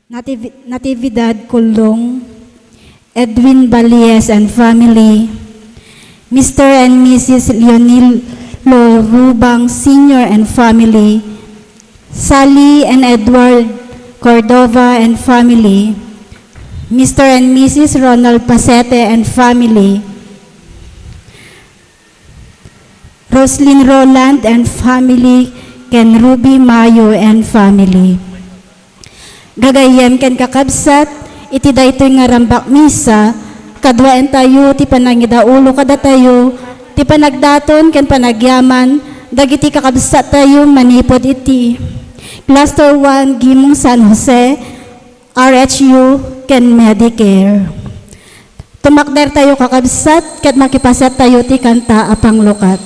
Natividad Kulong, Edwin Balies and family, Mr. and Mrs. Leonil Lorubang Sr. and family, Sally and Edward Cordova and family, Mr. and Mrs. Ronald Pasete and family, Roslyn Roland and family, Ken Ruby Mayo and family. Gagayem ken kakabsat, iti daytoy nga rambak misa, kadwaen tayo, ti panangidaulo kada tayo, ti panagdaton ken panagyaman, dagiti kakabsat tayo manipod iti. Cluster 1, Gimong San Jose, RHU, ken Medicare. Tumakder tayo kakabsat, ket makipasat tayo ti kanta apang lukat.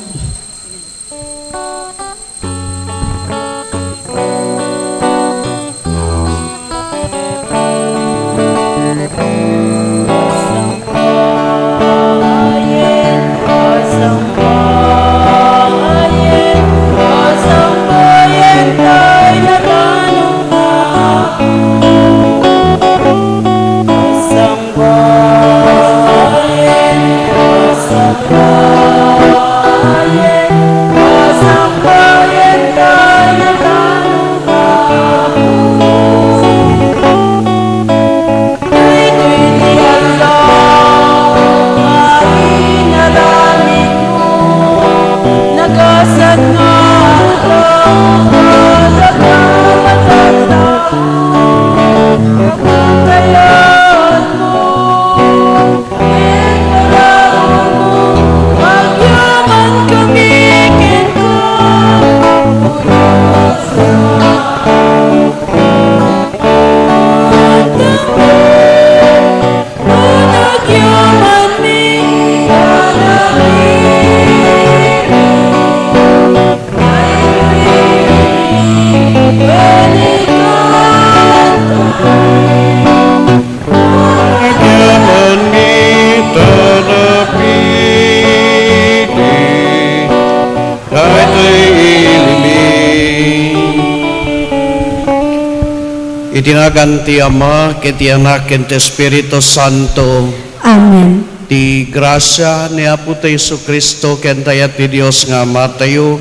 Itinagan ti Ama, ket ti Anak, ket ti Espiritu Santo. Amen. Ti grasya ni Apo tayo Kristo, ken tayat ti Dios nga Ama tayo,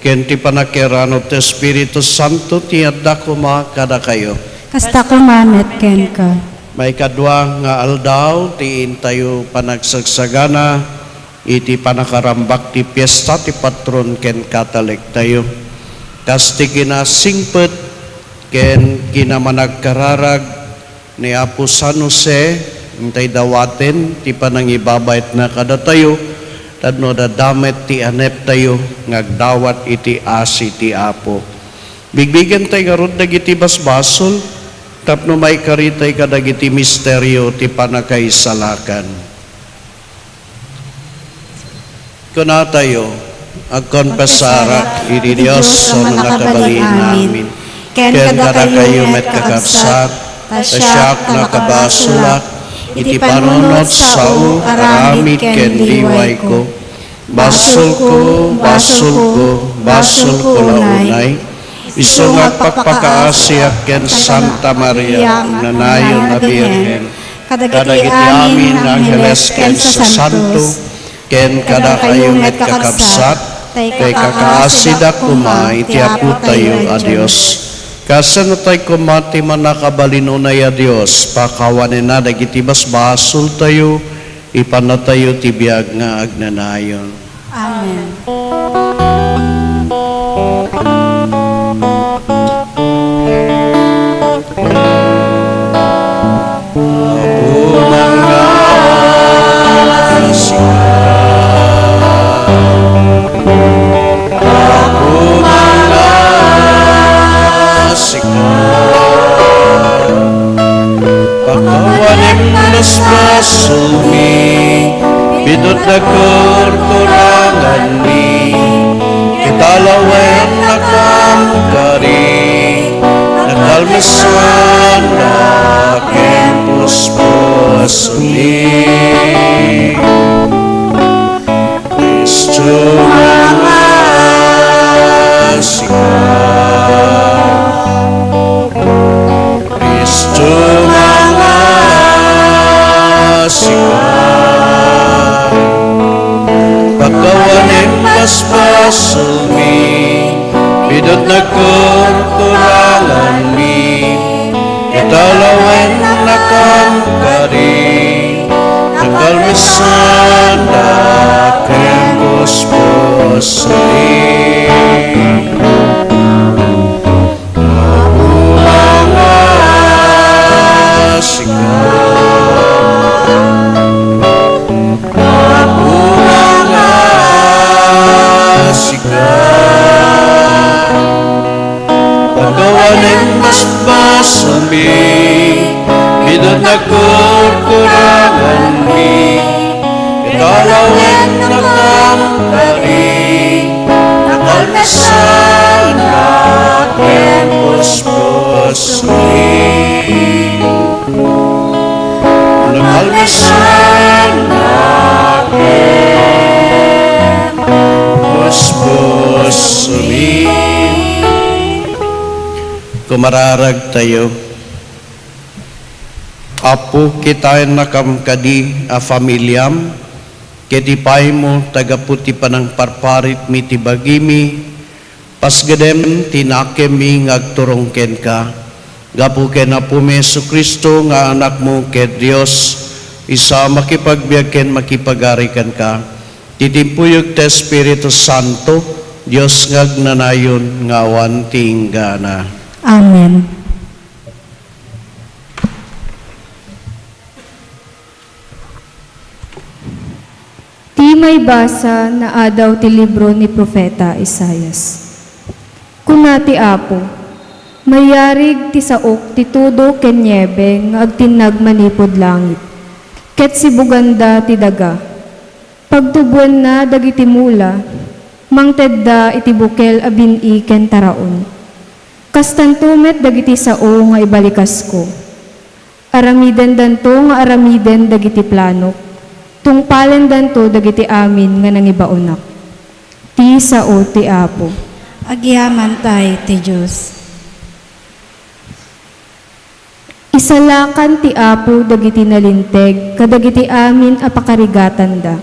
ken ti panakirano ti Espiritu Santo, ti adda kuma kada kayo. Kasta ko mamet ken ka. May kadwa nga aldaw, tiin tayo panagsagsagana, iti panakarambak ti piyesta ti patron ken Katolik tayo. Kasti kinasingpet, ken kinamanagkararag ni Apo San Jose, intay dawaten, ti panangibabait na kada tayo, tadno dadamet ti anep tayo, ngagdawat iti asi ti Apo. Bigbigan tayo nga dagiti basbasol, tapno may karitay kadagiti misteryo ti panakaisalakan. Kuna tayo, agkonpesarak, iti Diyos so nakabaliin namin. Ken kada kayo met kakabsat, tasyak nakabasulak, iti panunot sao aramid ken liway ko. Basul ko launay, iso nga pagpakaasyak ken Santa Maria, nanayon na Birhen. Kadagiti amin angeles ken sa santo, ken kada kayo met kakabsat, kay kakaasida kuma iti Apo tayo a Dios. Kasan na tayo kumati man nakabalino na ya Diyos, pakawanin na dagiti basbasul tayo, ipanatayo tibiyag nga agnanayon. Amen. Basumi, bidot na kurkurangan mi, kitalawen na kamukari, nakalmasan na kempus basumi. Kristo mga sigaw, Kristo sikat. Pagkawanin basbasol mi, bidot nagkurkurangan mi, italawan nakangkari, nakalmisan na kembus-bus mi. Mga sikat, mga sikat, pagkawanin basbasol mi, bidot nagkurkurangan mi, italawan nakangkari, nakalmisan na kembus-bus mi. Nakalmisan na kembus-bus mi. Kumararag tayo. Apo kita nakamkadi a familyam, ketipay mo tagaputi panang parparit mi tibagimi, pasgadem tinakem mi ngagturong ken ka, gapu ken Apo mi Jesucristo nga anak mo ket Dios, isa makipagbiag ken makipagarikan ka, titimpuyog ta Espiritu Santo, Dios ngagnanayon nga awan tinggana. Amen. Ti may basa na adaw ti libro ni Propeta Isaias. Kunati Apo, mayarig ti saok ti tudo ken niebe nga agtinag manipod langit. Ket si buganda ti daga. Pagtubuan na dagiti mula, mangtedda iti bukel abin-i ken taraon. Kastantumet dagiti sao nga ibalikas ko. Aramiden danto nga aramiden dagiti planok. Tungpalen danto dagiti amin nga nangibaonak. Ti sao ti Apo. Agyaman tayo ti Diyos. Isalakan ti Apo dagiti nalinteg kadagiti amin a pakarigatan da.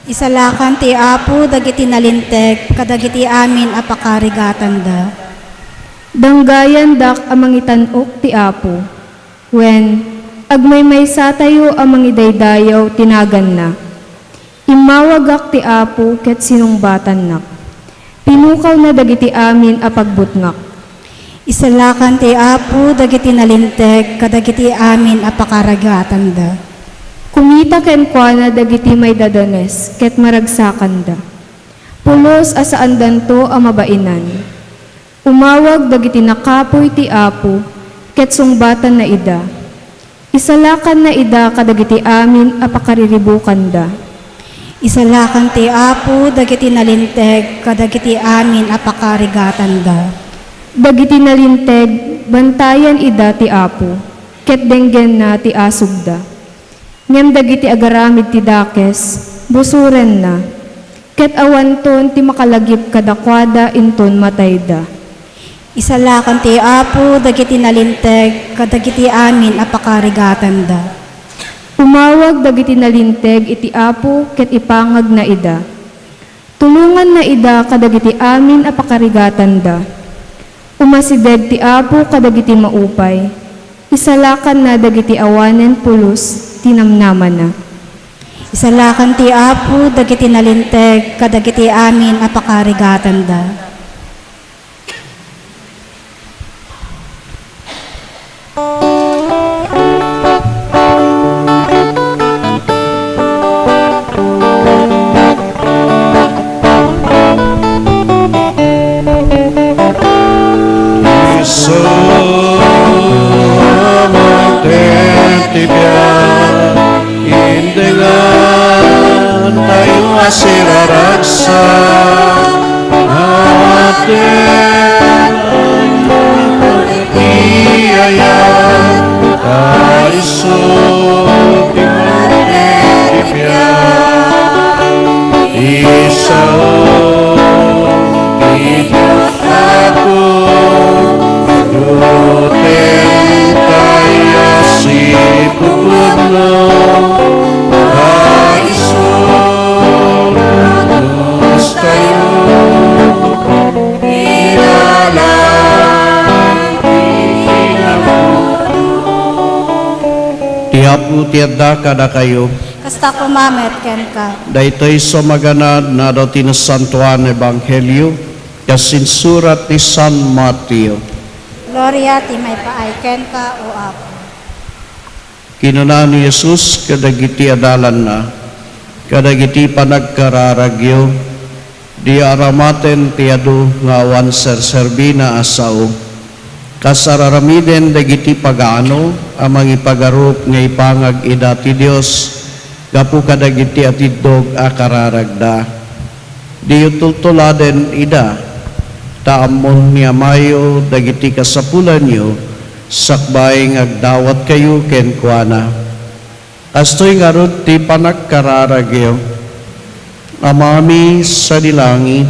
Isalakan ti Apo dagiti nalinteg kadagiti amin a pakarigatan da. Danggayan dak amang itanok ti Apo. When agmay satayo amang idaydayaw tinagan na. Imawagak ti Apo ket sinungbatan nak. Pinukaw na dagiti amin a pagbutngak. Isalakan ti Apo dagiti nalinteg kadagiti amin a pakarigatan da. Kumita ken kuana dagiti may dadanes ket maragsakan da. Pulos asaan danto a mabainan. Umawag dagiti nakapoy ti Apo, ket sungbatan na ida. Isalakan na ida kadagiti amin a pakariribukan da. Isalakan ti Apo dagiti nalinteg kadagiti amin a pakarigatan da. Dagiti nalinteg, bantayan ida ti Apo, ket denggen na ti asog da. Ngem dagiti agaramid ti dakes, busuren na, ket awanton ti makalagip kadakwada inton matay da. Isalakan ti Apo dagiti nalinteg kadagiti amin a pakarigatan da. Umawag dagiti nalinteg iti Apo ket ipangag na ida. Tulungan na ida kadagiti amin a pakarigatan da. Umasideg ti Apo kadagiti maupay. Isalakan na dagiti awanen pulos tinamnaman na. Isalakan ti Apo dagiti nalinteg kadagiti amin a pakarigatan da. Indengan tayo asiraragsa atin iyayan tayo sutibyan isao Diyos ako Duteng tayo si Pupuno Tiapu tiada kada kayo. Kasta kumamet ken ka. Daytoy sumaganad na daw tinasantuan Ebanghelyo kasin surat ni San Mateo. Gloria ti may paay ken ka o Apo. Kinuna ni Jesus kadagiti adalan na, kadagiti panagkararagyo, di aramaten tiado nga awan serserbina asao, kasararamiden dagiti pagaano, amang ipagarup nga ipangag idati Dios, gapu kadagiti atidog a kararagda. Di utultuladen ida, taamon ni Amayo dagiti kasapulan nyo, sakbay ngagdawat kayo ken kuana. Astoy ngarod ti panagkararagyo, amami sa dilangit,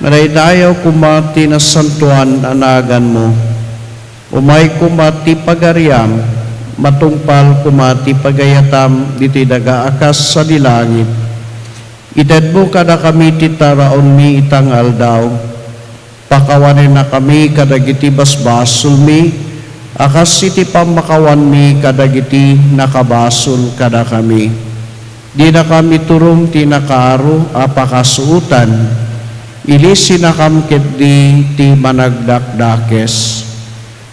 maraydayaw kumati na santuan anagan mo, umay kumati pagariam, matungpal kumati pagayatam, diti dagaakas sa dilangit. Idad mo kada kami titaraon mi itangal daw, pakawanin na kami kadagiti basbasul mi, akas iti pamakawan mi kadagiti nakabasul kada kami. Di na kami turong tinakaro apakasuutan, ilisi na kamkit di ti managdakdakes.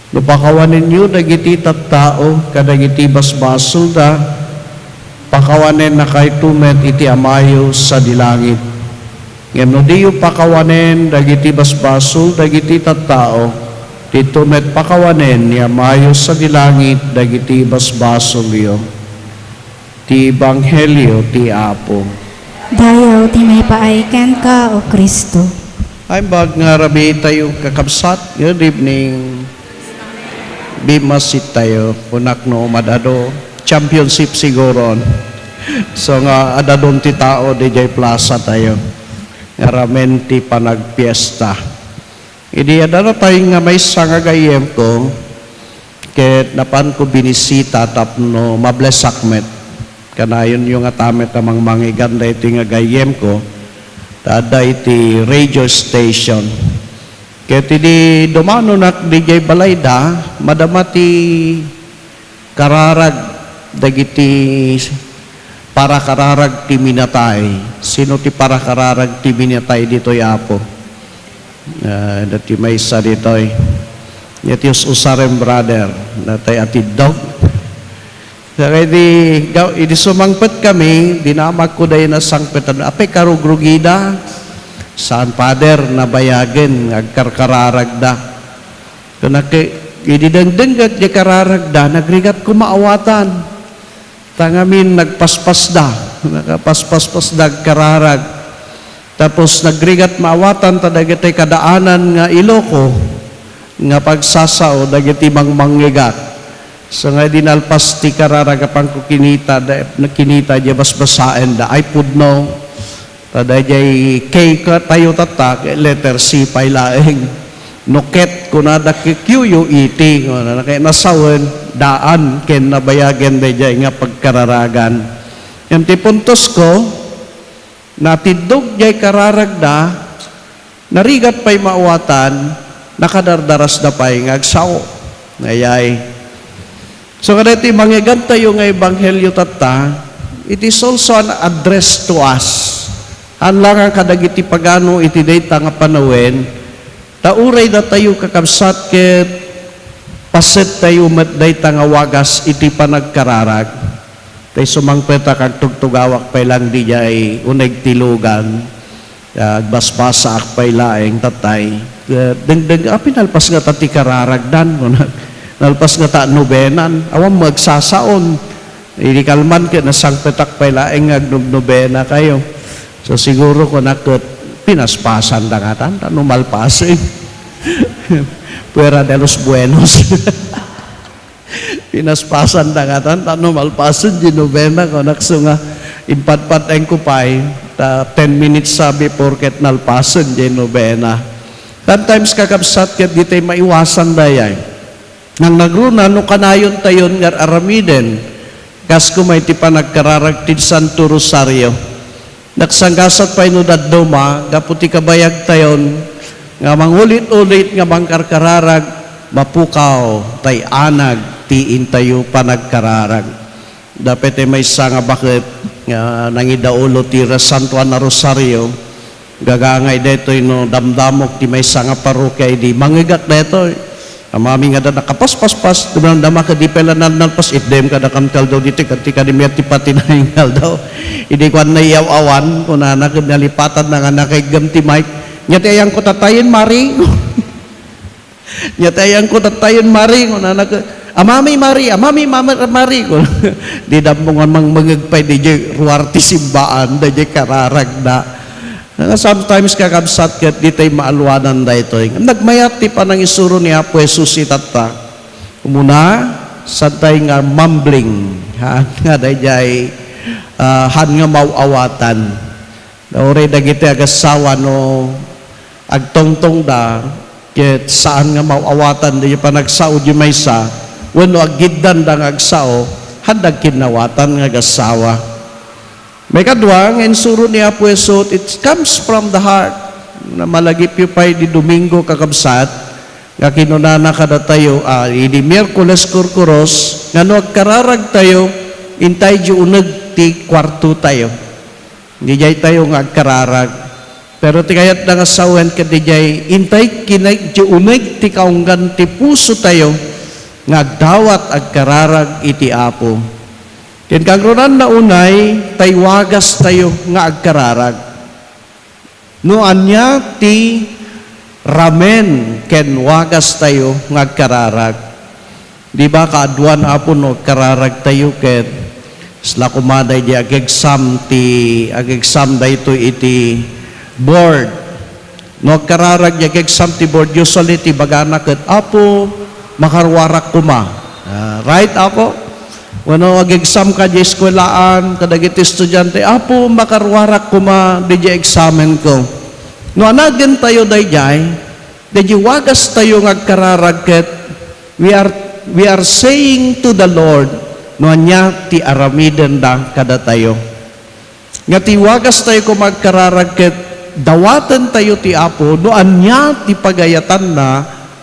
Lupakawanin nyo dagiti tattao kadagiti basbasul da, pakawanin na kay tumet iti Amayo sa dilangit. Ngem no diyo pakawanen dagiti basbasul dagiti tattao, dito met pakawanen ni Amayo sa dilangit dagiti basbasul yo. Ti Ebanghelyo ti Apo. Dayaw ti may paay ken ka o Kristo. Ay bag nga rabi tayo kakabsat, good evening. Bimasit tayo, punak no madado, championship siguro. So nga adadon ti tao DJ Plaza tayo. Ngaramen ti panagpiesta. Idi adara tayo nga may sangagayem ko, ket napan ko binisita tapno mablesakmet. Kanayon yung atamet amang mangiganda iti nga gayem ko, tada iti radio station. Ket idi dumano nak DJ Balayda, madama ti kararag dagiti para kararag ti minatay. Sino ti para kararag ti minatay dito'y Apo? Dati may isa dito'y. Iti usarem brother, natay atidog. Kaya di sumangpet kami, dinamag ko dahi na sangpetan. Apay karugrugida, saan Father na bayagen, agkarkararag da. Kaya ididengdengat di kararag da, nagrigat ko maawatan. Tangamin nagpaspas da, nagpaspas da kararag. Tapos nagrigat maawatan, tadagatay kadaanan nga Iloko, nga pagsasao, dagiti mangmanggigat. So nga dinalpas ti kararagapang ko kinita, nakinita di basbasaen da, ay pudno, tada di K tayo tatak, letter C pailaeng, nuket kunada QUET, kaya nasawen, daan, ken nabayagen da di nga pagkararagan. Yung ti puntos ko, natidog di kararagda, narigat pa'y maawatan, nakadardaras na pa'y ngagsaw. Ngayay, so kada iti manggigan tayo nga Ebanghelyo tata, it is also an address to us. Anlang ang kadagiti pagano iti dayta nga panawen, tauray na tayo kakabsat ket paset tayo met dayta nga wagas iti panagkararag. Tay sumangpeta kag tugtugawak pay lang di jay uneg tilugan, basbasa ak pay laeng tatay. Dengdeng pinalpas nga tati kararagdan mo nalpas nga ta nobenan, awang magsasaon. Hindi kalman ka na sangpetak pay laeng nobena kayo. So siguro ko nakot pinaspasan da nga tan, malpasin. Puera de los buenos. Pinaspasan da nga tan, malpasin di nobena ko naksunga inpat-pateng ko pay, 10 minutes sabi porket nalpasin di nobena. Sometimes kakabsat ket di tayo maiwasan dayay. Nang nagruna, no kanayon tayon nga aramiden, kas kumay ti panagkararagtid Santo Rosario. Nagsanggasat pa ino dadduma, gaputi kabayag tayon, nga mangulit-ulit nga mangkarkararag, mapukaw, tay anag, tiin tayo panagkararag. Dapat may nga bakit nangidaulo ti Santo Ana Rosario, gagangay detoy no damdamok ti may nga parokya di mangigat detoy. Amami nga da nakapaspas-pas, dumandama ka di pala nalpas, itdem ka da kamkal daw dito, katika di miyati pati na hingal daw. Hindi ko na iyaw-awan, kung na nalipatan na nga nakaigam ti Mike. Nyatayang ko tatayin, Mari. Nyatayang ko tatayin, Mari. Kung na amami, Mari, Mari. Di damungan mang mangagpay, di jay ruwarti simbaan, di jay kararag na. Sometimes kakabsat kat di tayo maalwanan da ito. Nagmayat ti pa ng isuro ni Apo Jesus itata. Umuna, sa tayo nga mumbling. Nga da jay, han nga mauawatan. Naure dagiti agasawa no, agtongtong da, ket saan nga mauawatan, di pa nagsaod yung may sa, wano agiddan da nga agsao, handag kinawatan nga agasawa. May kadwa, ngayon suro ni Apo Jesus, it comes from the heart. Na malagip yung pa'y di Domingo kakabsat, nga kinunana kada tayo, di Miyerkules Kurkuros, nga no agkararag tayo, intay di unag ti kwarto tayo. Di jay tayo nga agkararag. Pero ti kayat na nga sawen ka di jay, intay kinay di unag ti kaunggan ti puso tayo, nga dawat agkararag iti Apo. Ken kagrunan na unay, taywagas tayo nga agkararag. No anya ti ramen ken wagas tayo nga agkararag. Di ba kaadwan Apo no agkararag tayo ken sla kumaday di ag-exam dayto iti board. No agkararag di ag-exam ti board usually ti bagana ket Apo makarwarak kuma. Right Apo? Wano ag-exam ka di eskwelaan, kadagiti estudyante, Apo, makarwarak ko di examen ko. No anagin tayo dayjay, di wagas tayo ngagkararagket, we are saying to the Lord, no anya ti aramiden da kada tayo. Nga ti wagas tayo ko magkararagket, dawatan tayo ti Apo, no anya ti pagayatan na,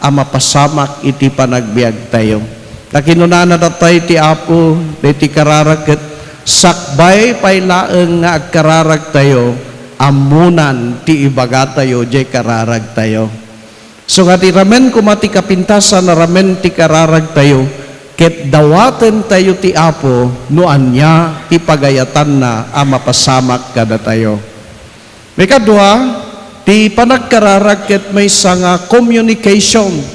mapasamak iti panagbiag tayo. Nakinunana na tayo ti Apo, ti kararag ket sakbay pailaeng nga agkararag tayo, amunan ti ibaga tayo, jay kararag tayo. So nga ti ramen kumati kapintasan na ramen ti kararag tayo, ket dawaten tayo ti Apo, no anya ti pagayatan na mapasamak kada tayo. May kadwa, ti panagkararag ket may nga communication,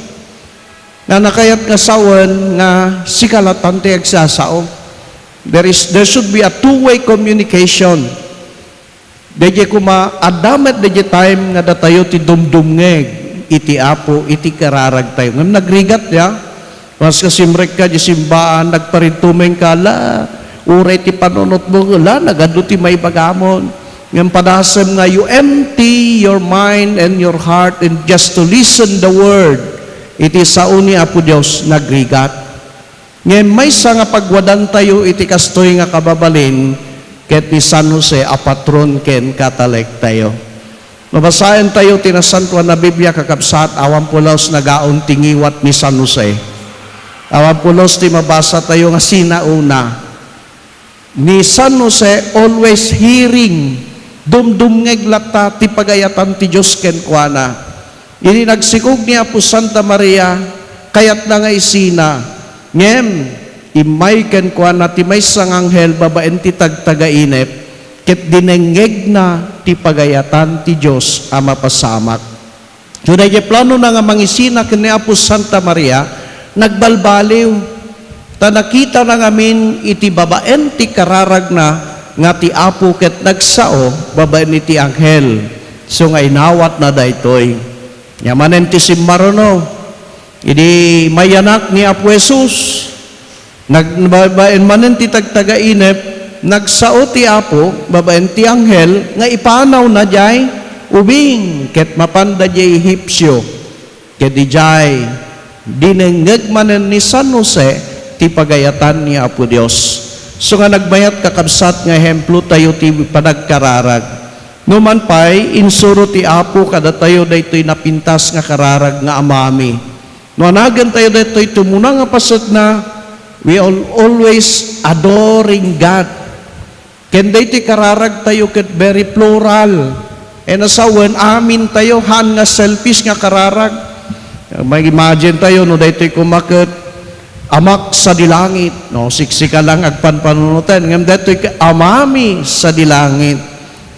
na nakayat nga sawan nga sikalatan ti agsasao. There should be a two-way communication. Deje kuma adamet deje time nga datayo ti dumdumngeg iti Apo iti kararag tayo. Ngam nagrigat ya. Mas kasimrek ka di simbaan nagparintumeng ka la uray ti panunot mo la nagadu ti may bagamon. Ngam padasem nga you empty your mind and your heart and just to listen the word. Iti sao ni Apo Diyos nagrigat. Ngayon may nga pagwadan tayo iti kastoy nga kababalin ket ni San Jose a patron ken Catholic tayo. Mabasahin tayo tinasantuan na Biblia kakabsat awan pulos nagaon tingiwat ni San Jose. Awan pulos ti mabasa tayo nga sinauna. Ni San Jose always hearing dumdumngeg lata ti pagayatan ti Diyos ken kuana. Ini nagsikog ni Apo Santa Maria, kayat na nga isina, ngem, imay ken kuan na ti may sang anghel babaen ti tagtagainep, ket dinengeg na ti pagayatan ti Diyos mapasamak. So na plano na nga mangisina ken ni Apo Santa Maria, nagbalbaliw, ta nakita na ngamin iti babaen ti kararag na, nga ti Apo ket nagsao, babaen iti anghel. So nga inawat na daytoy. Yamanen ti simmarono, idi mayanak ni Apo Jesus, nagbabaen manen ti tagtagainep, nagsao ti Apo, babaen ti anghel, nga ipanaw na jay, ubing, ket mapanda jay Hipsyo, ket di jay, dinengeg manen ni San Jose, ti pagayatan ni Apo Dios. So nga nagbayat kakabsat nga hemplo tayo ti panagkararag. Numan pa'y insuro ti Apo kada tayo daytoy napintas nga kararag nga amami. No anagan tayo daytoy tumuna nga pasat na We always adoring God. Ken day ti kararag tayo ket very plural. And asawan, amin tayo, han nga selfish nga kararag. May imagine tayo, no, day tayo kumakit, amak sa dilangit, no, siksika lang agpanpanunutan, ngam datoy amami sa dilangit.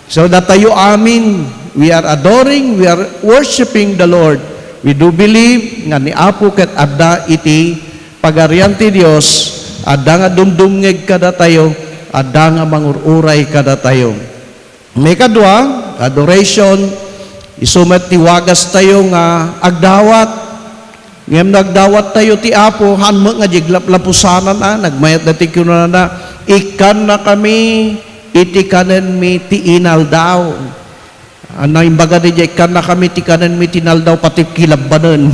So that tayo amin, we are adoring, we are worshiping the Lord. We do believe nga ni Apo ket adda iti pagarian ti Dios, adda nga dumdumngeg kada tayo, adda nga mangururay kada tayo. May kadwa, adoration, isumet ti wagas tayo nga agdawat. Ngem nagdawat tayo ti Apo, hanmo nga jiglap-lapusanan nagmayat na ti kunana, ikan na kami, iti kanen mi ti inal daw. Ano imbaga di ikan na kami ti kanen mi tinal daw pati kilabbanen.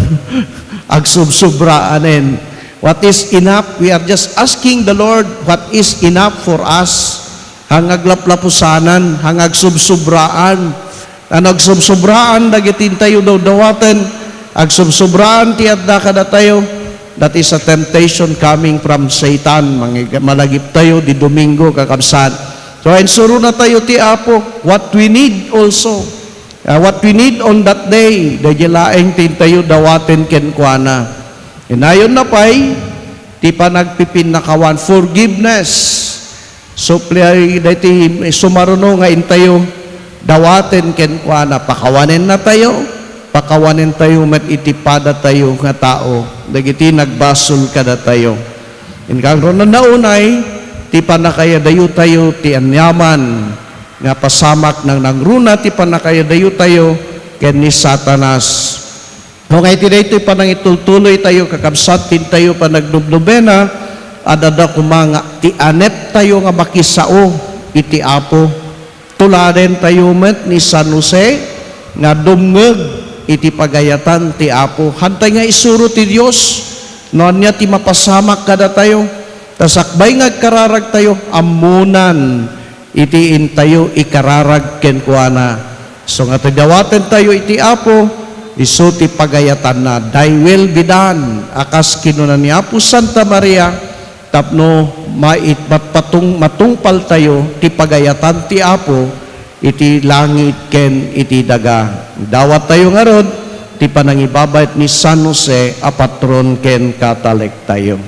Agsubsubraanen. What is enough? We are just asking the Lord what is enough for us. Hangag laplapusanan, hangag subsubraan. Nagsubsubraan dagitin tayo daw dawaten. Agsubsubraan ti adda kada tayo. That is a temptation coming from Satan. Malagip tayo di Domingo kakabsat. So ensuro na tayo ti Apo what we need also. What we need on that day. Dahil laeng tin tayo dawaten kenkwana. Inayon na pa'y ti panagpipinakawan forgiveness. So play dati sumaruno nga intayo dawaten kenkwana. Pakawanen na tayo. Pakawanen tayo met itipada tayo nga tao. Dagiti nagbasol kada tayo. Inkang na naunay ti panakaya dayo tayo ti anyaman nga pasamak ng nangruna ti panakaya dayo tayo ken ni Satanas. Kung ay ti panang itultuloy tayo kakabsatin tayo panagdubdubena adada kumanga ti anet tayo nga makisao iti Apo. Tuladen tayo met ni San Jose nga dumngeg iti pagayatan ti Apo. Hantay nga isuro ti Dios noon niya ti mapasamak kada tayo. Tasakbay nga kararag tayo, amunan, itiin tayo, ikararag kenkwana. So nga dawaten tayo iti Apo, iso ti pagayatan na, thy will be done. Akas kinunan ni Apo Santa Maria, tapno matungpal tayo, ti pagayatan ti Apo, iti langit ken iti daga. Dawat tayo nga rod, ti panangibabayt ni San Jose, a patron ken Catholic tayo.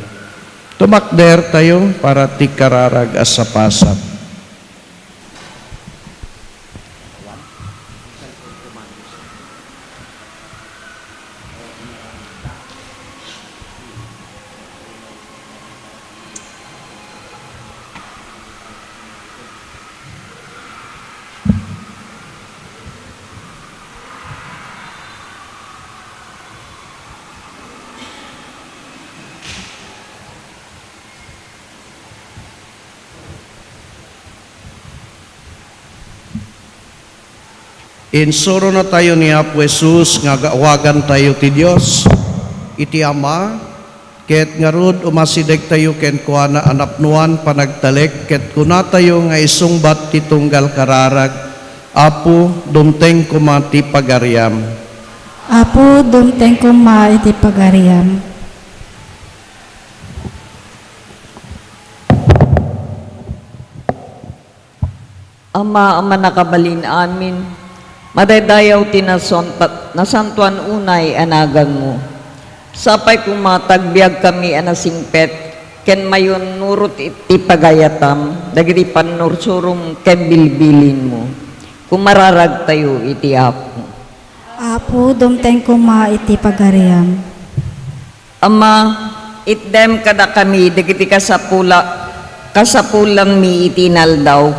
Tumakder tayo para ti kararag as sa pasat. Insuro na tayo ni Apo Jesus nga gawagan tayo ti Dios iti Ama ket ngarud umasideg tayo ken kuana anapnuan panagtalek ket kuna tayo nga isungbat ti tunggal kararag. Apo dumteng kumati pagariam. Apo dumteng kuma iti pagariam. Ama nakabalin amin. Madaydayaw nasantuan unay anagan mo. Sapay kumatagbiag kami anasingpet, ken mayon nurut iti pagayatam, dagiti panursurum ken bilbilin mo. Kumararag tayo iti Apo. Apo dumteng kuma iti pagariam. Ama, itdem kada kami, dagiti kasapulang mi itinal daw.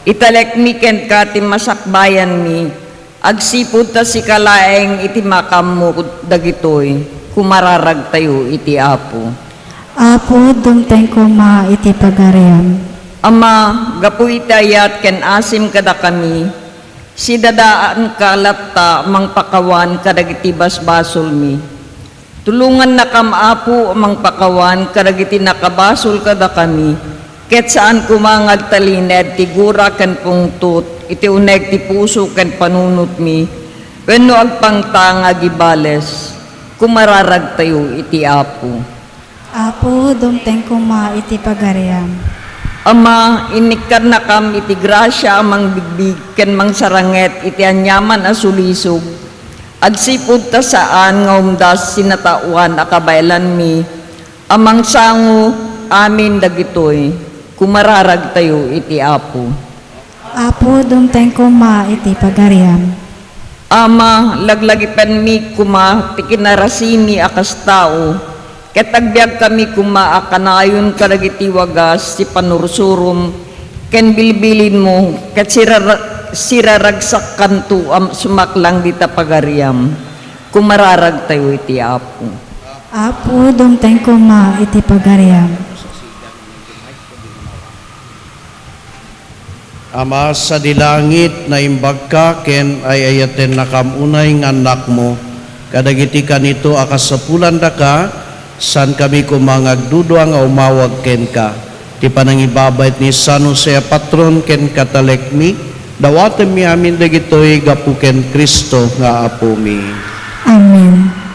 Italek mi ken kati masakbayan mi, agsipud ta si kalaeng iti makam mo dagitoy, kumararag tayo iti Apo. Apo dumteng kuma iti pagariam. Ama, gapu itayat ken asim kada kami, si dadaan kalatta mang pakawan kadagiti basbasol mi. Tulungan na kam Apo mang pakawan kadagiti nakabasol kada kami, ket saan kumangag talined ti gura ken pungtut, iti uneg ti puso ken panunot mi, wenno agpangtanga gibales, kumararag tayo iti Apo. Apo, dumteng kuma iti pagariam. Ama, inikan na kam iti grasya amang bigbig ken mang saranget iti anyaman a sulisog. Agsipud ta saan nga umdas sinatawan akabaylan mi. Amang sango amin dagitoy. Kumararag tayo iti Apo. Apo, dumteng kuma iti pagariam. Ama, laglagipan mi kuma tikinarasimi akas tao. Ketagbiag kami kuma akanayon karagiti wagas si panursurum ken bilbilin mo ket siraragsak kanto sumaklang dita pagariam. Kumararag tayo iti Apo. Apo, dumteng kuma iti pagariam. Ama sa dilangit na imbag ka ken ay ayaten nakamunay nga anak mo. Kadagiti kanito akasapulan da ka, san kami kumangagdudo nga umawag ken ka. Ti panangibabait ni San Jose patron ken katalek mi, dawaten mi amin dagitoy gapu ken Kristo nga Apo mi. Amen.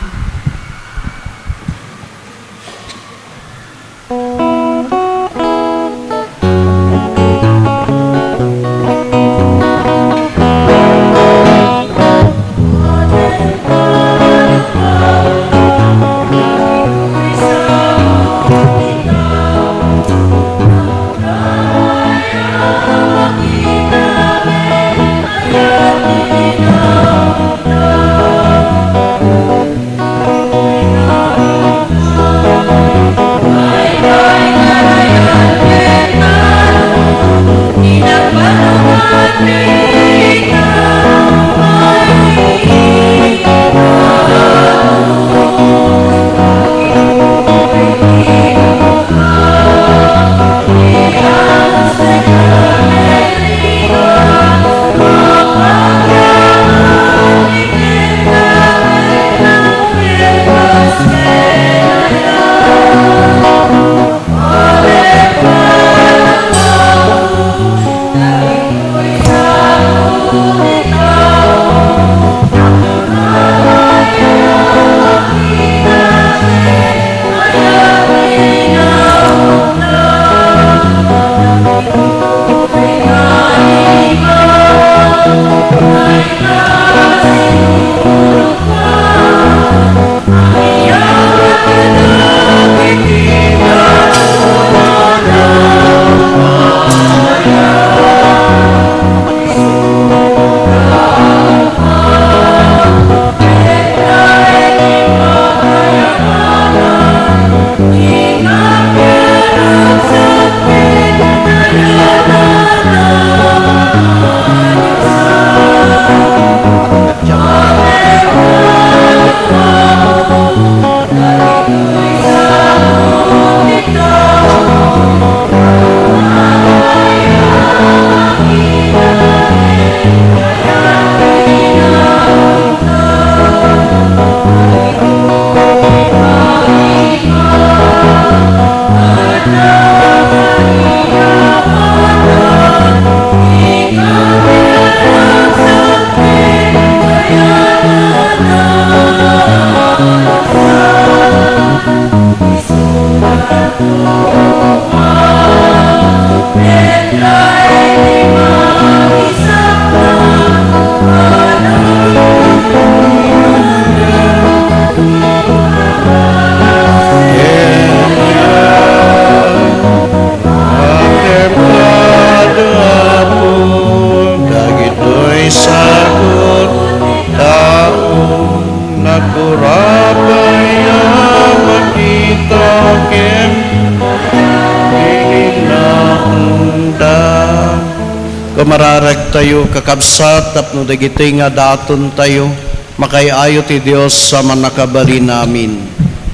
Kumararag tayo kakabsat tapno dagitoy nga daton tayo makayayo ti Dios sa manakabali namin.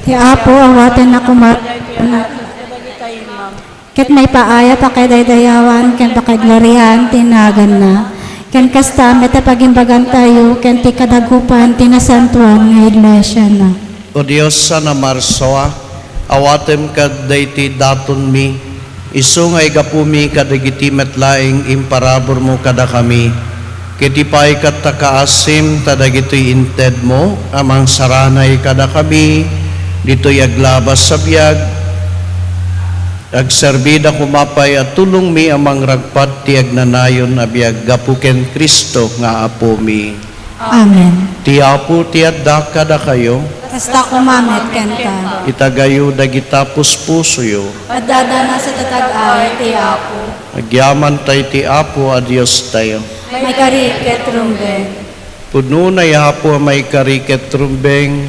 Ti Apo, awaten na ket may paaya pa kay daydayawan, ken pa kay glorian, tinagan na. Ken kasta, meta pagimbagan tayo, ken ti kadagupan, tinasantuan nga iglesia na. O Dios sana marsoa, awatem kad dayti daton mi, iso nga igapumi kadagiti metlaing imparabor mo kada kami, kitipay kat takaasim tadagitoy inted mo, amang saranay kada kami, dito'y aglabas sa biyag, Agserbida kumapay at tulong mi amang ragpat ti agnanayon abiyag gapuken Kristo nga apo mi. Amen. Ti apo ti adda kada kayo, Kasta kumamet ken ka. itagayo dagita puspuso yo. Padadana sa tatag-ay ti Apo. Agyaman tay ti apo a Dios tayo. May kariket rumbe. Puno na yapo may kariket trumbeng,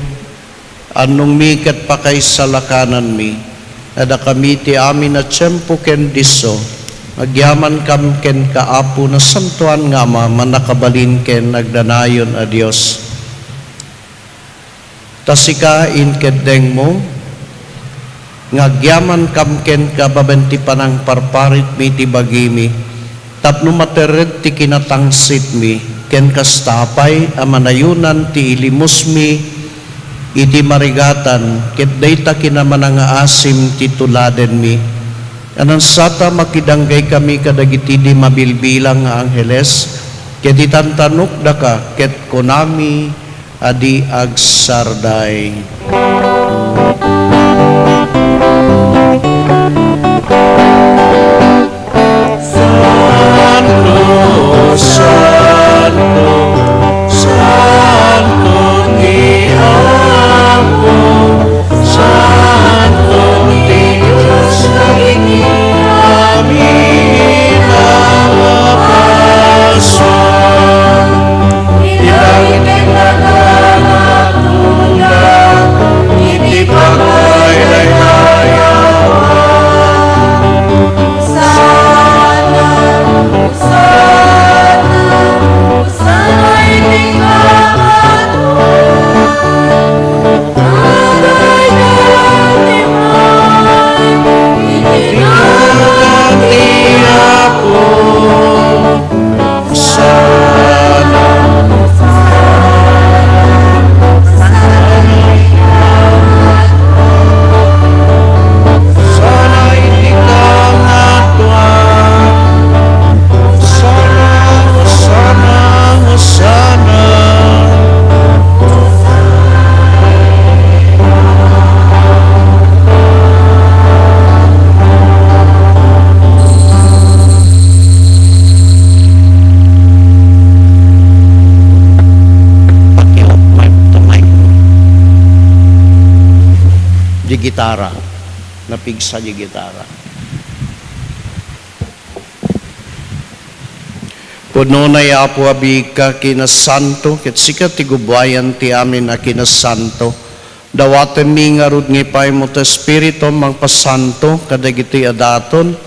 anong mikat pa kay salakanan mi. Ada kami ti amin na tiyempo ken diso, agyaman kam ken kaapo na santuan nga ama manakabalin ken nagdanayon a Dios. Tasika in kedeng mo, ngagyaman kam ken kababanti panang parparit mi ti bagimi, tapno matered ti kinatangsit mi, ken kastapay a manayunan ti ilimos mi, iti marigatan, ket dayta kinamananga asim tituladen mi. Anan sata makidanggay kami kadagiti di mabilbilang nga angheles, ket itantanok daka, ket konami adi agsarday. Santo, Santo, Santo ti Apo, Santo ti Diyos naging amin ang pason. Ilangin na nagatulang, hindi pa may gitara, napigsa di gitara. Puno na yapo abika kinasanto, ket sikat ti gubayan ti amin a kinasanto. Dawaten mi nga rud ngipay mo ta espiritu mangpasanto kadagiti adaton,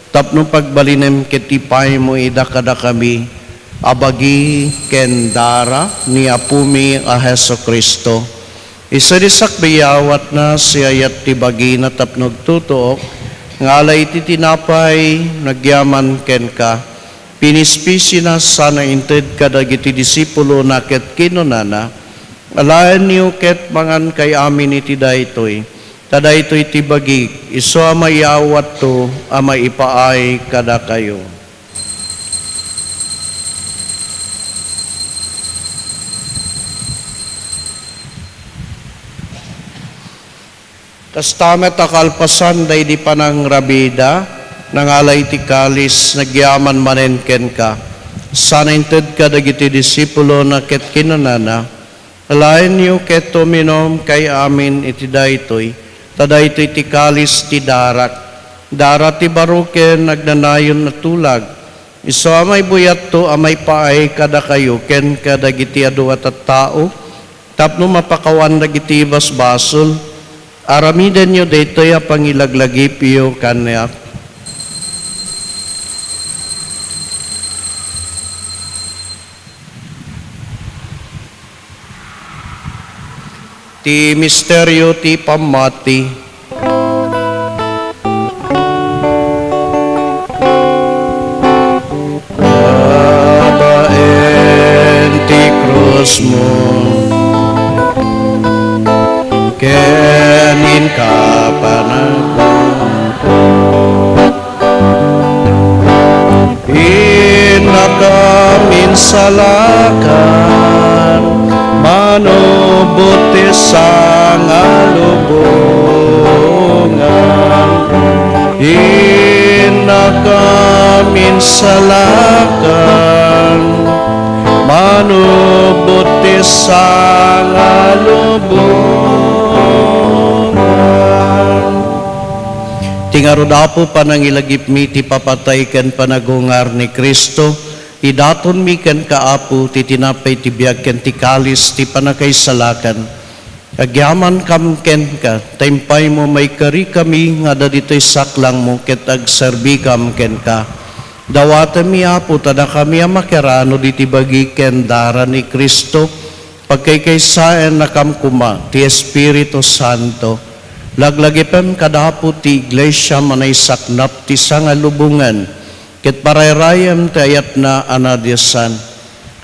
tapno pagbalinem ket ipay mo ida kada kami, abagi ken dara ni apumi a Heso Kristo. Isarisak biyawat na siyayat ti bagi na tapnog tutuok, ngalay ti tinapay, nagyaman ken ka, pinispisi na sana inted kadagiti disipulo na ket kinunana, alayan niyo ket mangan kay amin iti daytoy, tadaytoy ti bagi, iso amay awat to, amay ipaay kada kayo. Kastamet akalpasan day di panang rabida, nangalay ti kalis, nagyaman manen ken ka. Sana inted ka dagiti disipulo na ket kinunana, alayan niyo ket tuminom kay amin iti daytoy, tadaytoy ti kalis ti darak. Darat ti baruken nagnanayon na tulag. Iso amay buyat to amay paay kada kayo ken kadagiti adu at tao, tapno mapakawan dagiti basbasol. Aramiden nyo dito ya pangilaglagipyo kanyak. Ti misteryo ti pamati. Babaen ti krus mo, kenin kapanagon, insalakan, manubuti sa ngalubungan, nakaminsalakang manubuti sa ngalubungan. Tingaro dapo panangilagip mi ti papatay ken panagungar ni Kristo, idaton mi ken kaapu ti tinapay ti biag ken ti kalis ti panakaisalakan. Agyaman kam ken ka, taympay mo may kari kami nga da dito'y saklang mo ket agserbi kam ken ka. Dawata mi apo tada kami amakirano diti bagi ken dara ni Kristo, pagkaykaysayan na kam kuma ti Espiritu Santo. Laglagipem kadapo ti iglesia manay saknap ti sangalubungan, ket parayrayam ti ayat na anadyasan.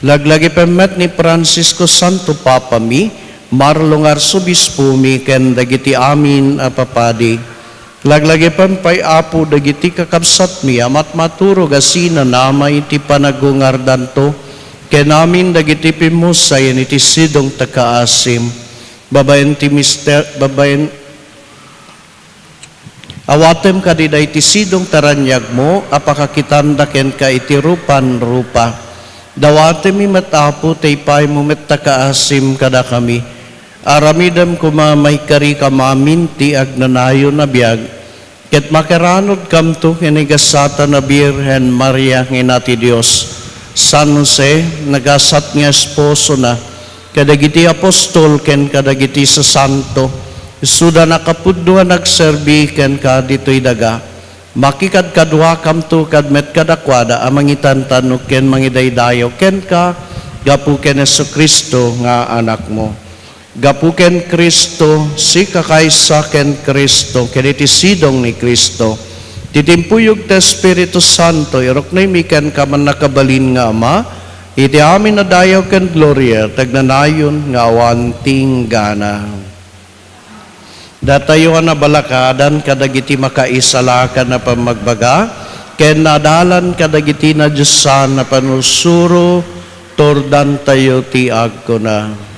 Laglagipem met ni Francisco Santo Papa mi, marlong arsobispo mi ken dagiti amin a papadi. Laglagipem pay apo dagiti kakabsat mi amat maturog asina nama iti panagungardanto, ken amin dagiti pimusay iti sidong takaasim. Babaen ti awatem kadiday ti sidong taranyag mo, apakakitanda ken ka iti rupan-rupa. Dawatem mi matapo taypay mo metakaasim kada kami. Aramidam kumamay kari kamamin ti agnanayo na biag, ket makiranod kam to kinigasata na Birhen Maria nginati Dios. San Jose, nagasat nga esposo na, kadagiti apostol ken kadagiti sa santo, suda nakapudduan nagserbi ken ka dito'y daga. Makikad kadwa kam to kadmet kadakwada amangitan tanok ken mangidaydayo ken ka gapu ken Jesucristo nga anak mo. Gapu ken Kristo si kakaysa ken Kristo ken iti sidong ni Kristo. Titimpuyog ta Espiritu Santo irok na imikan ka man nakabalin nga Ama, iti amin na dayaw ken gloria tagnanayon nga awan tinggana. Datayuan na balakadan kadagiti makaisalakan na pamagbaga, ken nadalan kadagiti na Diyosan na panusuro, tordan tayo ti agko na.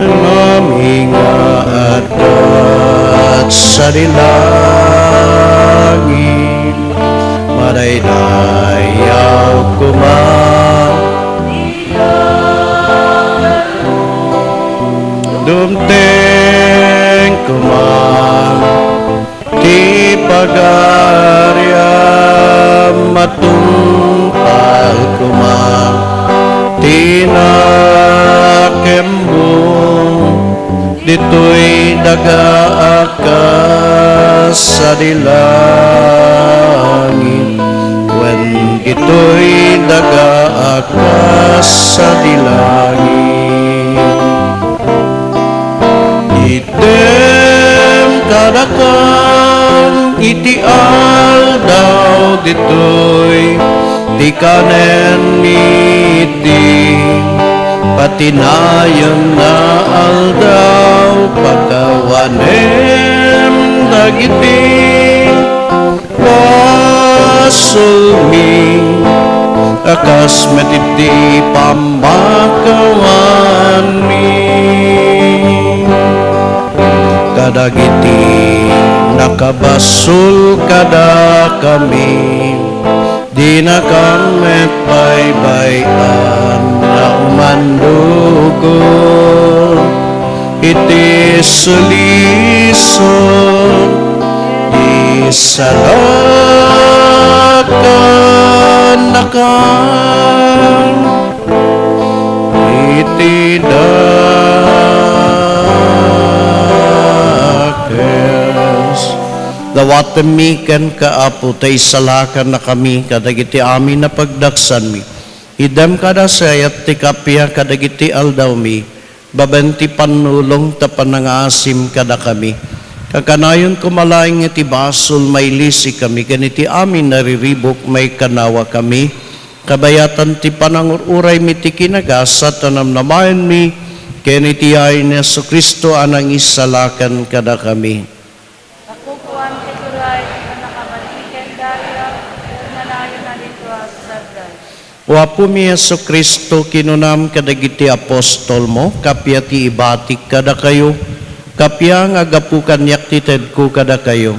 Nami nga adat sa dilangit, madaydayaw kuman dumteng kuman ti pagarya matumpal kuman tinakembong dito'y daga akas sa dilangit. When dito'y daga akas sa dilangit, item kadakang iti aldaw dito'y ti kanen iti patinayon na aldaw pagkawanem dagiti wasulmi akas metiti pambakawan mi kadagiti nakabasul kada kami di na kamet baybayan na umandugo iti suliso di salakan nakan iti dakes. Dawatem mi ken kaapo tay salakan na kami kadagiti amin na pagdaksan mi. Idem kada sayat ti kapya kadagiti aldaw mi. Babanti panulong ta panangasim kada kami. Kakanayon kumalaing iti basol may lisi kami ganiti amin nariribok may kanawa kami. Kabayatan ti panangururay mi ti kinagasat tanamnamayan mi ken iti ay ni Jesucristo anang isalakan kada kami. Wapo mi Yesu Kristo kinunam kadagiti apostol mo, kapya ti ibatik kada kayo, kapya nga gapukan yak tited ko kada kayo.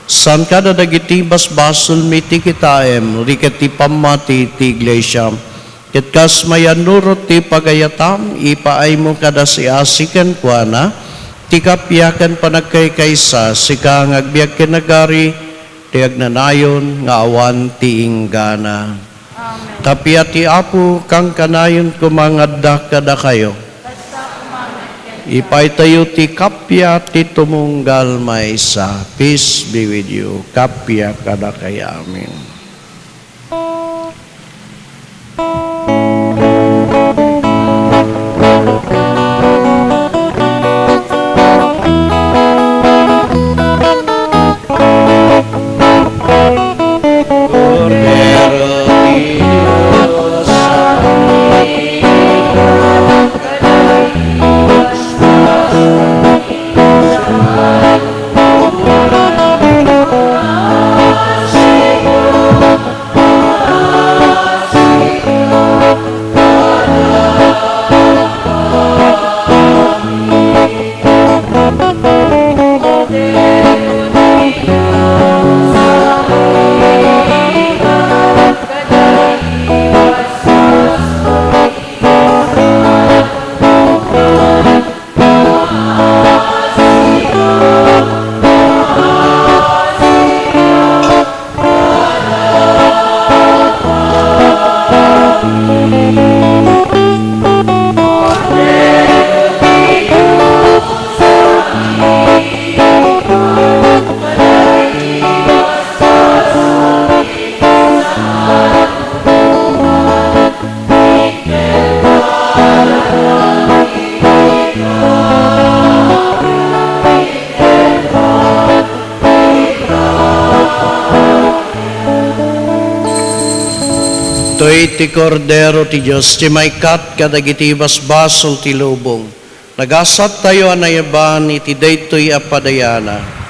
San kada dagiti basbasol mi ti kitaem, riket ti pamati ti iglesia. Ket kas mayanurot ti pagayatam, ipaay mo kada si asikan kuana, ti kapyakan panagkaykaysa, sika ngagbiag kinagari, ti agnanayon nga awan ti inggana. Kapya ti Apo kang kanayon kumangadda kada kayo. Ipaitayo ti kapya ti tumunggal maysa. Peace be with you. Kapya kada kay amin. Cordero di Dios, To'y ti Cordero ti Diyos, ti may kat kadagiti basbasol ti lubong. Nagasat tayo anayaban, iti daytoy apadayana.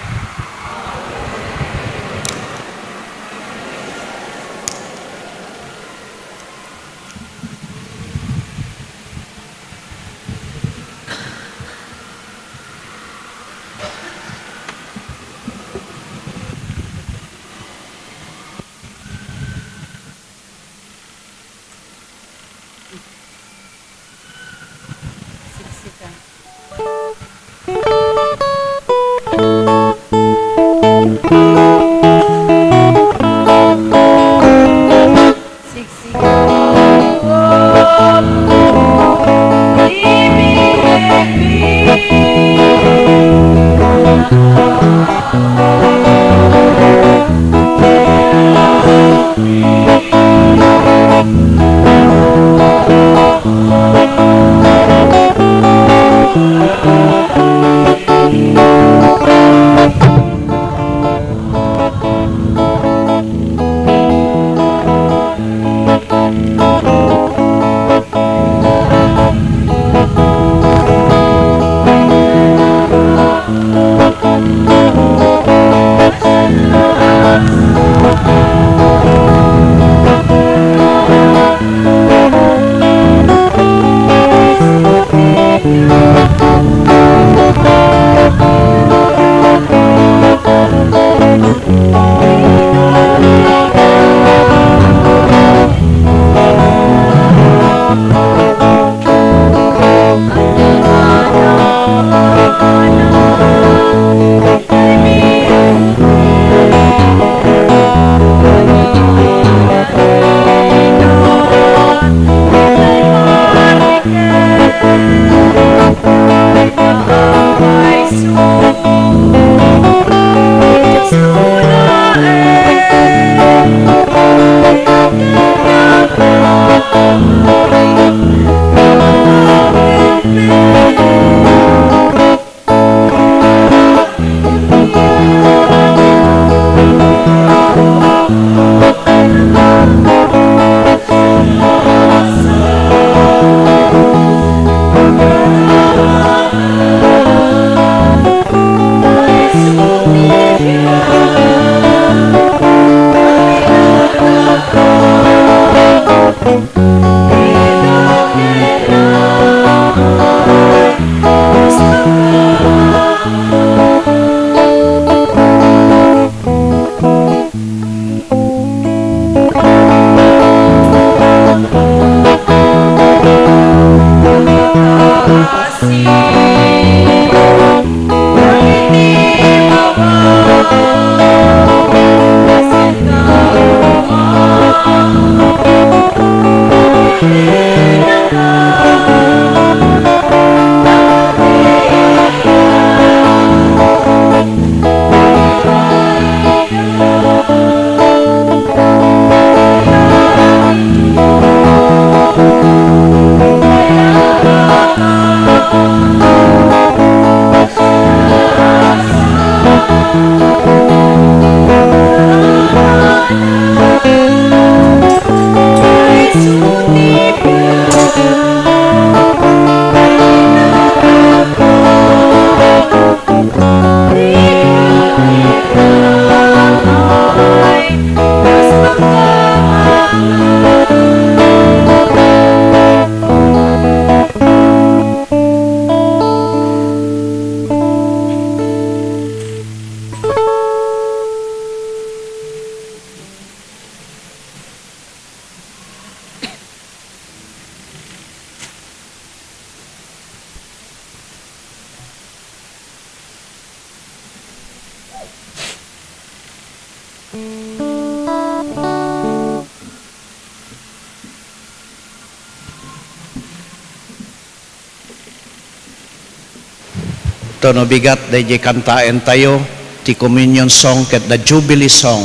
Ito no bigat, dahil kantaan tayo, the communion song, ket the Jubilee song.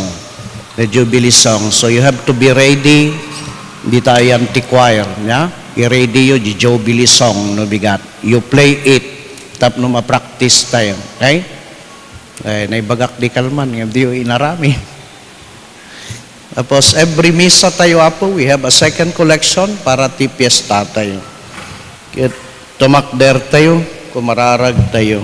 The Jubilee song. So you have to be ready, di tayo anti-choir, ya? I-ready yun, the Jubilee song, no bigat. You play it, tap no ma-practice tayo, okay? Naibagak di kalman, hindi yung inarami. Tapos, every misa tayo apo, we have a second collection para ti piyesta tayo. Kaya tumakder tayo, kumararag tayo.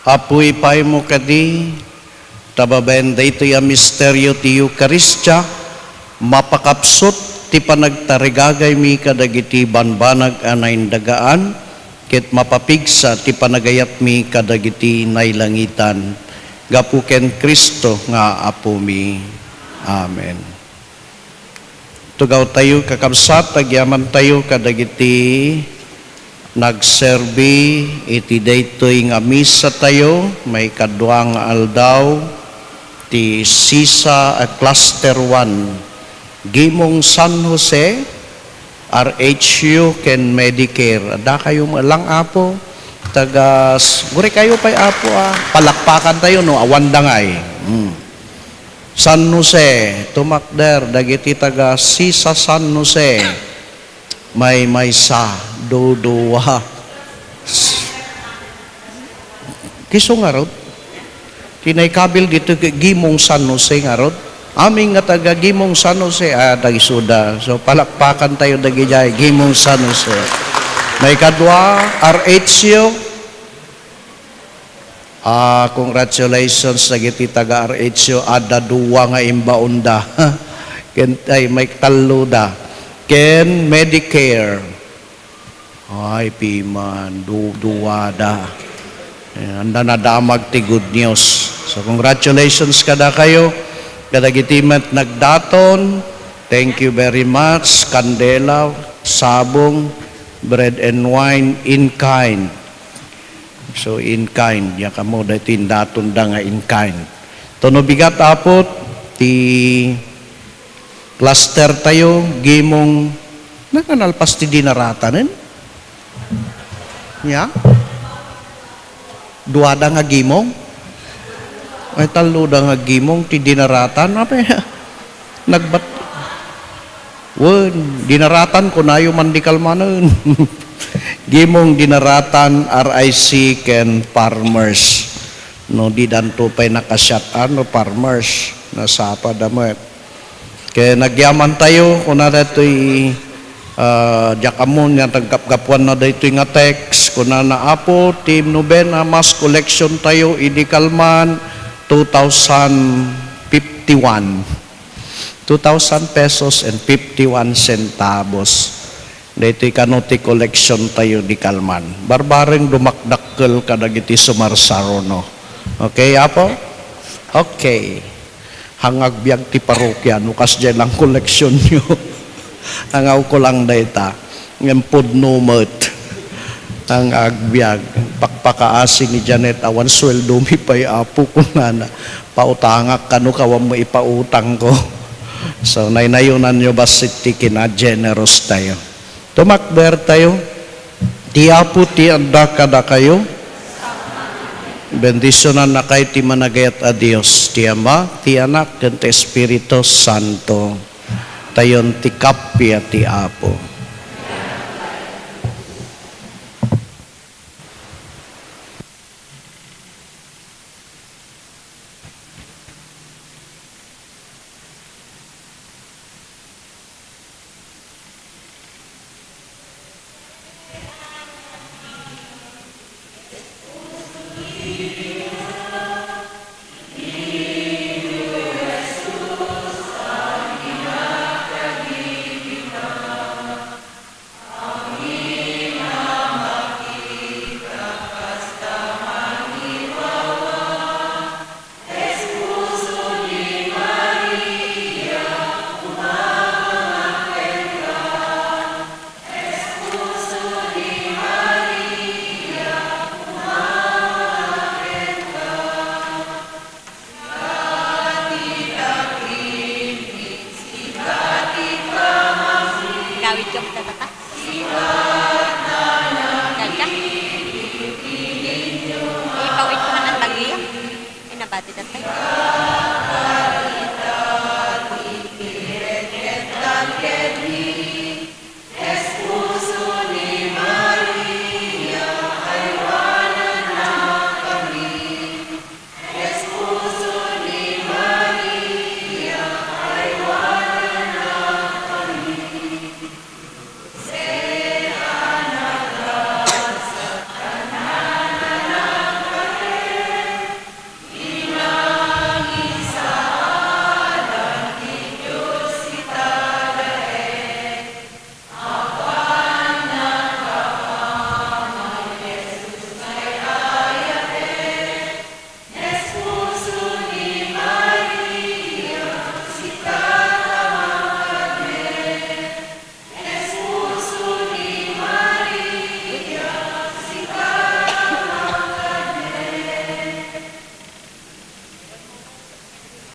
Apoy pay mo kadi, tababayan da ito yung misteryo ti Eucharistia, mapakapsot ti panagtarigagay mi kadagiti banbanag anayin dagaan, ket mapapigsa ti panagayat mi kadagiti nailangitan. Gapuken Kristo nga apo mi. Amen. Tugaw tayo kakabsat, agyaman tayo kadagiti nagserbi iti daytoy nga misa tayo, may kadwang aldaw ti Sisa Cluster 1 Gimong San Jose RHU ken Medicare. Ada kayo lang apo guri kayo pay apo palakpakan tayo no awandangay. San Jose tumakder dagiti taga Sisa San Jose may maysa duduwa kiso nga rod kinaikabil dito Gimong San Jose nga rod aming nga taga Gimong San Jose dagisuda so palakpakan tayo dagijay Gimong San Jose may kadwa RHU congratulations dagiti taga RHU ada duwa nga imbaunda ken ay may taluda ken Medicare ay piman duwada anda nadamag ti good news so congratulations kada kayo kadagitimat nagdaton thank you very much kandela sabong bread and wine in kind so in kind ya kamo dati daton da nga in kind tono bigat apot ti cluster tayo Gimong nakanalpas ti dinaratanen ya duada nga Gimong ay taluda nga Gimong ti dinaratan apa nagbat dinaratan ko na yung mandikal manon Gimong dinaratan RIC ken farmers no di danto pay nakasyatan no farmers nasapa damet kaya nagyaman tayo kung na dato'y diakamon nga tagkapgapuan na dato'y nga text kung na naapo team Nobena mass collection tayo idikalman 2,051 2,000 pesos and 51 centavos Dito kanuti collection tayo di Kalman. Barbareng dumakdakkel kadagiti sumarsaro no. Okay, apo? Okay. Hangag biag ti parokya, nukas dyan ang koleksyon nyo. Hangaw ko lang data. Ngempod numot. Ang agbiag. Pakpakaasi ni Janet, awan sweldo mi pa'y apo ko na pautangak kanu kawam mo ipautang ko. So, nainayunan nyo ba siti kina generous tayo. Tumakder tayo. Ti apo ti anda kada kayo. Bendisyonan na kay ti managayat a Dios, ti Ama, ti Anak, ken ti Espiritu Santo. Tayon ti kapya ti Apo. Gawid ka magtatata? Gawid ka? Ipawit ko na ng tagi. Inabati na